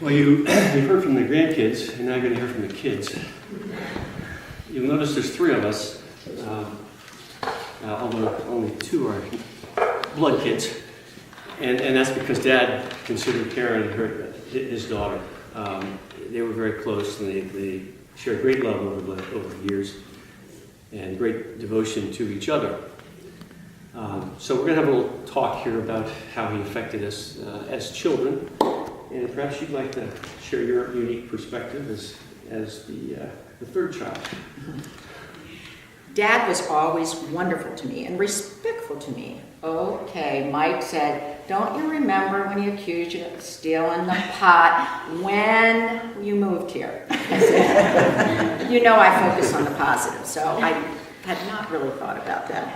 Well, you heard from the grandkids, and now you're going to hear from the kids. You'll notice there's three of us, although only two are blood kids. And that's because Dad considered Karen his daughter. They were very close, and they shared great love over the years and great devotion to each other. So we're going to have a little talk here about how he affected us as children. And perhaps you'd like to share your unique perspective as the third child. Dad was always wonderful to me and respectful to me. Okay, Mike said, don't you remember when he accused you of stealing the pot when you moved here? I said, you know I focus on the positive, so I had not really thought about that.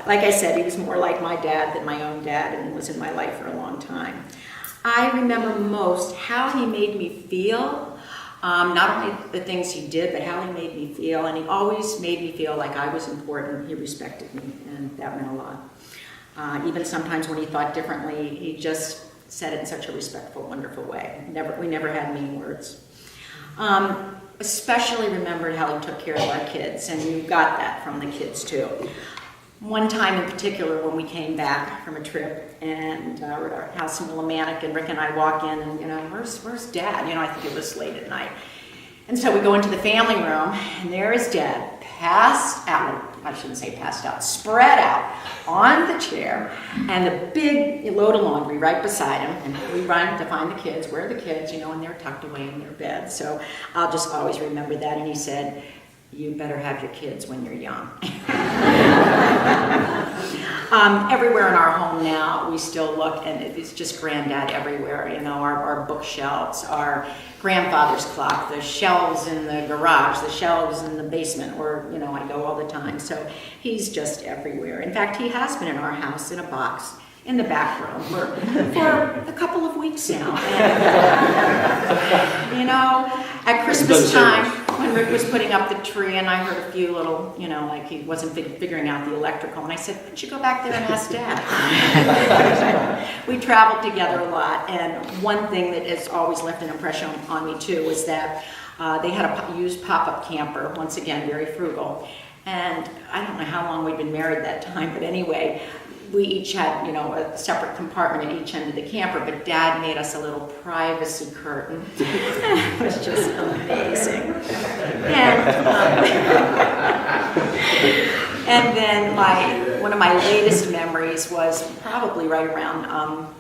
Like I said, he was more like my dad than my own dad and was in my life for a long time. I remember most how he made me feel. Not only the things he did, but how he made me feel. And he always made me feel like I was important. He respected me, and that meant a lot. Even sometimes when he thought differently, he just said it in such a respectful, wonderful way. We never had mean words. Especially remembered how he took care of our kids, and you got that from the kids too. One time in particular when we came back from a trip and we're at our house in Willimantic, and Rick and I walk in and, where's Dad? I think it was late at night. And so we go into the family room and there is Dad passed out, I shouldn't say passed out, spread out on the chair and the big load of laundry right beside him. And we run to find the kids. Where are the kids? And they're tucked away in their bed. So I'll just always remember that. And he said, you better have your kids when you're young. Everywhere in our home now, we still look, and it's just Granddad everywhere. Our bookshelves, our grandfather's clock, the shelves in the garage, the shelves in the basement, where, I go all the time. So he's just everywhere. In fact, he has been in our house in a box in the back room for a couple of weeks now. And, at Christmas time, when Rick was putting up the tree, and I heard a few little, like he wasn't figuring out the electrical, and I said, why don't you go back there and ask Dad? We traveled together a lot, and one thing that has always left an impression on me too was that they had a used pop-up camper, once again, very frugal. And I don't know how long we'd been married that time, but anyway, we each had, a separate compartment at each end of the camper, but Dad made us a little privacy curtain. It was just amazing. And then one of my latest memories was probably right around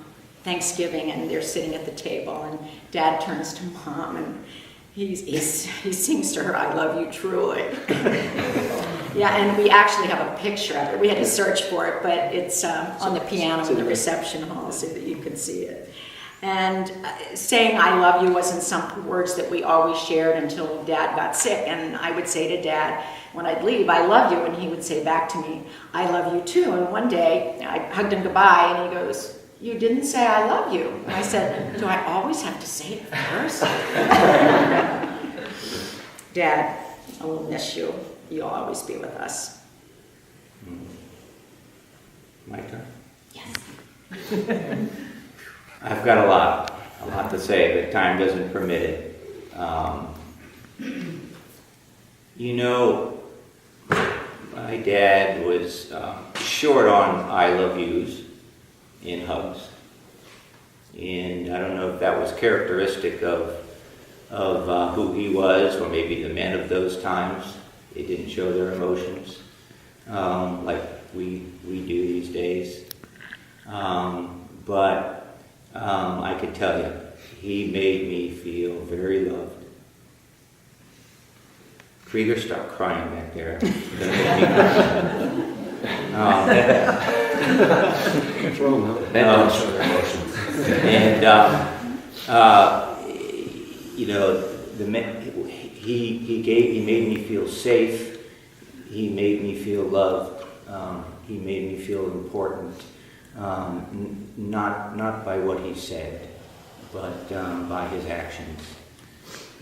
Thanksgiving, and they're sitting at the table, and Dad turns to Mom, and he sings to her, I love you truly. Yeah, and we actually have a picture of it. We had to search for it, but it's on the piano in the reception hall so that you can see it. And saying I love you wasn't some words that we always shared until Dad got sick. And I would say to Dad, when I'd leave, I love you. And he would say back to me, I love you too. And one day, I hugged him goodbye, and he goes, you didn't say I love you. And I said, do I always have to say it first? Dad, I will miss you. You'll always be with us. My turn? Yes. I've got a lot to say, but time doesn't permit it. My dad was short on I love yous in hugs. And I don't know if that was characteristic of who he was, or maybe the men of those times. They didn't show their emotions like we do these days. But I could tell you, he made me feel very loved. Krieger, stop crying back there. He made me feel safe. He made me feel loved. He made me feel important. Not by what he said, but by his actions.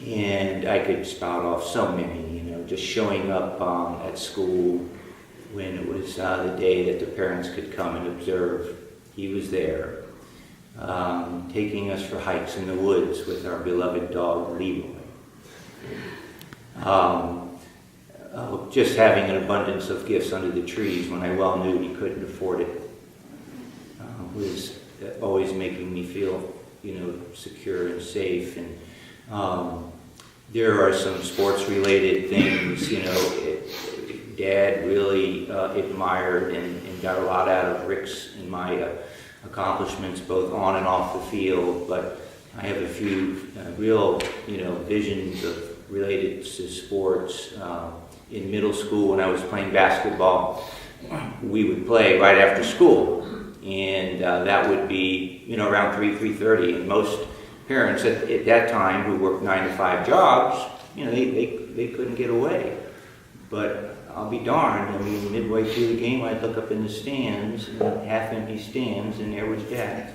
And I could spout off so many, just showing up at school when it was the day that the parents could come and observe. He was there, taking us for hikes in the woods with our beloved dog, Leroy. Just having an abundance of gifts under the trees when I well knew he couldn't afford it was always making me feel, secure and safe. And there are some sports-related things, Dad really admired and got a lot out of Rick's and my accomplishments, both on and off the field. But I have a few real, visions related to sports. In middle school, when I was playing basketball, we would play right after school, and that would be, around 3:30. And most parents at that time who worked 9-to-5 jobs, they couldn't get away. But I'll be darned, midway through the game, I'd look up in the stands, half-empty stands, and there was Dad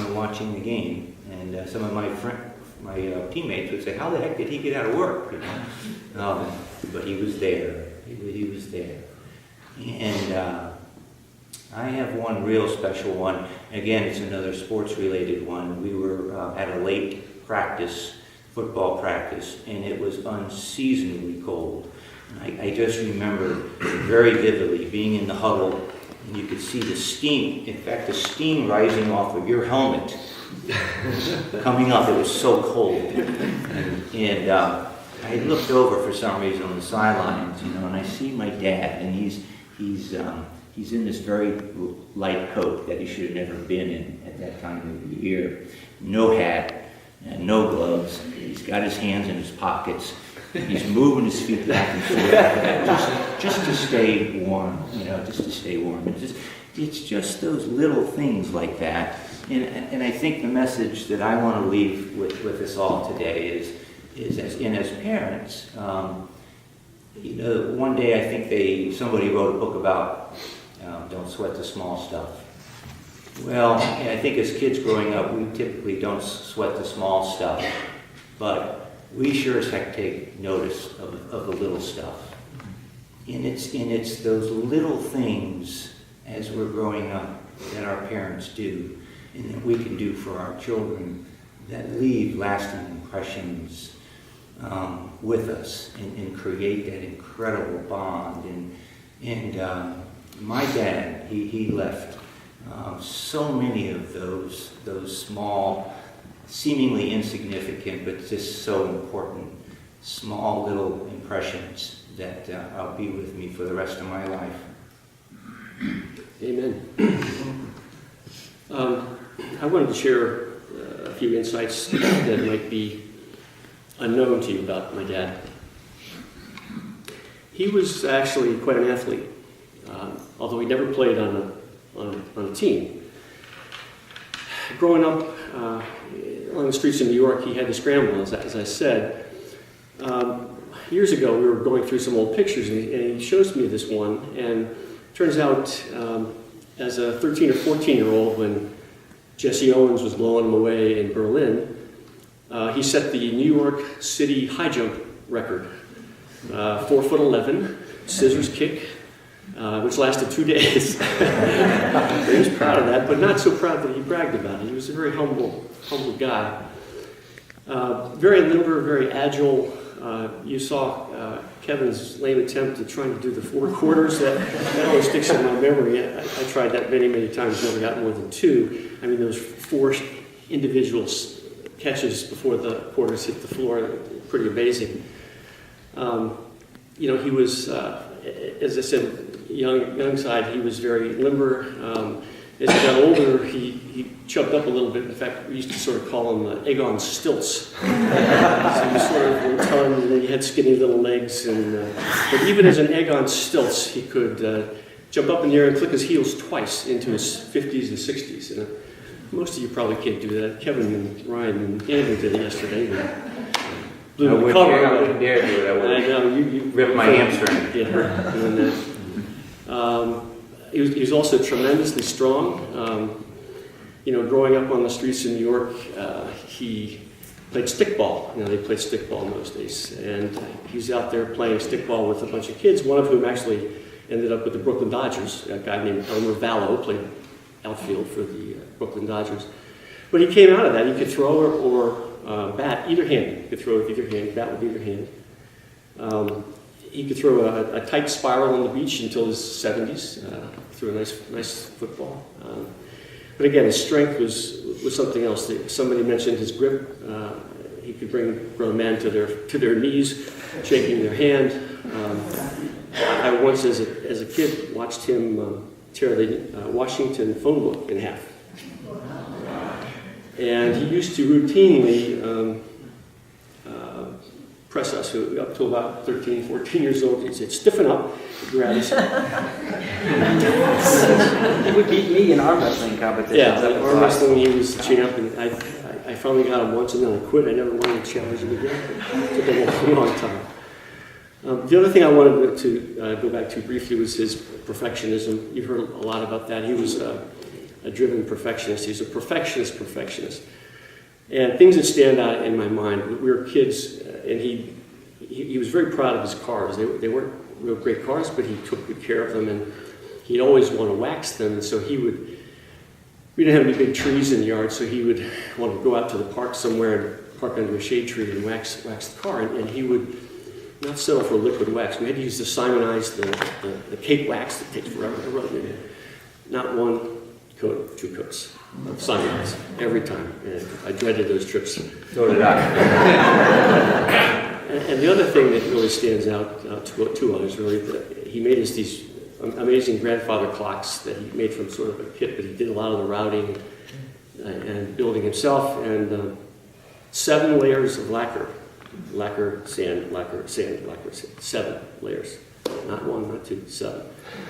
watching the game. And some of my teammates would say, "How the heck did he get out of work?" But he was there. He was there. And I have one real special one. Again, it's another sports-related one. We were at a late practice, football practice, and it was unseasonably cold. I just remember very vividly being in the huddle, and you could see the steam, in fact, the steam rising off of your helmet coming up. It was so cold. And I looked over for some reason on the sidelines, and I see my dad, and he's in this very light coat that he should have never been in at that time of the year. No hat, and no gloves. He's got his hands in his pockets. He's moving his feet back and forth just to stay warm, just to stay warm. It's just those little things like that. And I think the message that I want to leave with us all today is as parents, one day I think somebody wrote a book about don't sweat the small stuff. Well, I think as kids growing up, we typically don't sweat the small stuff, but we sure as heck take notice of the little stuff. And it's those little things as we're growing up that our parents do and that we can do for our children that leave lasting impressions with us and create that incredible bond. And my dad, he left so many of those small, seemingly insignificant, but just so important, small little impressions that I'll be with me for the rest of my life. Amen. I wanted to share a few insights that might be unknown to you about my dad. He was actually quite an athlete, although he never played on a team. Growing up along the streets of New York, he had to scramble, as I said. Years ago, we were going through some old pictures, and he shows me this one, and it turns out as a 13 or 14-year-old, when Jesse Owens was blowing him away in Berlin, he set the New York City high jump record, 4'11", scissors kick, which lasted 2 days. He was proud of that, but not so proud that he bragged about it. He was a very humble guy. Very limber, very agile. You saw Kevin's lame attempt at trying to do the 4 quarters. That always sticks in my memory. I tried that many times, never got more than 2. Those 4 individual catches before the quarters hit the floor, pretty amazing. He was, as I said, young side, he was very limber. As he got older, he chubbed up a little bit. In fact, we used to sort of call him egg on stilts. So he was sort of rotund, and then he had skinny little legs. But even as an egg on stilts, he could jump up in the air and click his heels twice into his 50s and 60s. And most of you probably can't do that. Kevin and Ryan and Andrew did it yesterday. I wouldn't dare do it. I would rip my hamstring. Get hurt doing that. He was also tremendously strong. Growing up on the streets in New York, he played stickball. They played stickball in those days. And he was out there playing stickball with a bunch of kids, one of whom actually ended up with the Brooklyn Dodgers. A guy named Elmer Vallow played outfield for the Brooklyn Dodgers. But he came out of that. He could throw or bat either hand. He could throw with either hand, bat with either hand. He could throw a tight spiral on the beach until his 70s. Threw a nice football. But again, his strength was something else. Somebody mentioned his grip. He could bring grown men to their knees, shaking their hand. I once, as a kid, watched him tear the Washington phone book in half. And he used to routinely press us up to about 13, 14 years old. He'd say, stiffen up, grab us. He would beat me in arm wrestling competitions. Yeah, arm wrestling, he was champ, and I finally got him once and then I quit. I never wanted to challenge him again. It took a long time. The other thing I wanted to go back to briefly was his perfectionism. You've heard a lot about that. He was a driven perfectionist. He's a perfectionist. And things that stand out in my mind, we were kids, and he was very proud of his cars. They weren't real great cars, but he took good care of them, and he'd always want to wax them. And so we didn't have any big trees in the yard, so he would want to go out to the park somewhere and park under a shade tree and wax the car. And he would not settle for liquid wax. We had to use the Simonize, the cake wax that takes forever to run in. Not one coat, 2 coats of Simonize every time. And I dreaded those trips. So did I. And the other thing that really stands out to others, really, he made us these amazing grandfather clocks that he made from sort of a kit, but he did a lot of the routing and building himself, and 7 layers of lacquer, sand, 7 layers, not 1, not 2, 7.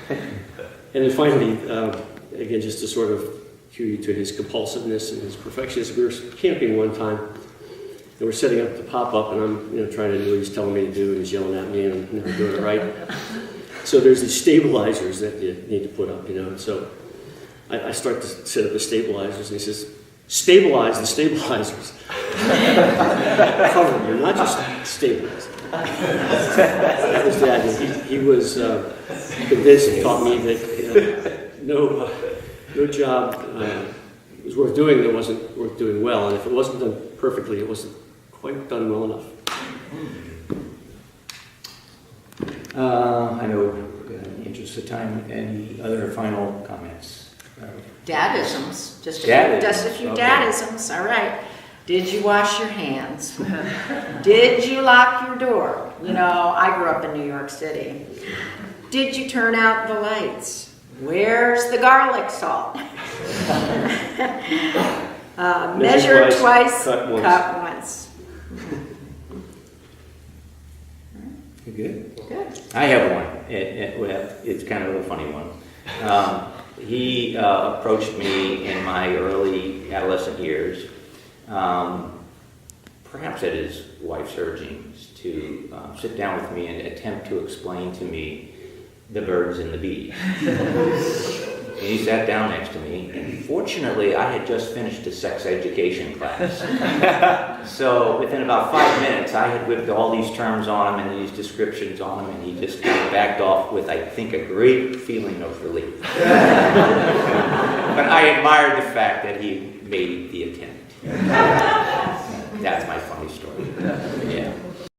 And then finally, again, just to sort of cue you to his compulsiveness and his perfectionism, we were camping one time, and we're setting up the pop-up, and I'm trying to do what he's telling me to do, and he's yelling at me, and I'm never doing it right. So there's these stabilizers that you need to put up, and so I start to set up the stabilizers, and he says, stabilize the stabilizers. Cover them, you're not just stabilizing. That was Dad. He was convinced and taught me that no job was worth doing that wasn't worth doing well, and if it wasn't done perfectly, it wasn't quite done well enough. I know, in the interest of time, any other final comments? Dadisms, just a few Okay. dadisms, all right. Did you wash your hands? Did you lock your door? I grew up in New York City. Did you turn out the lights? Where's the garlic salt? Measure twice, cut once. You good? Good. I have one. It's kind of a funny one. He approached me in my early adolescent years, perhaps at his wife's urgings, to sit down with me and attempt to explain to me the birds and the bees. And he sat down next to me, and fortunately I had just finished a sex education class. So within about 5 minutes I had whipped all these terms on him and these descriptions on him, and he just kind of backed off with, I think, a great feeling of relief. But I admired the fact that he made the attempt. That's my funny story.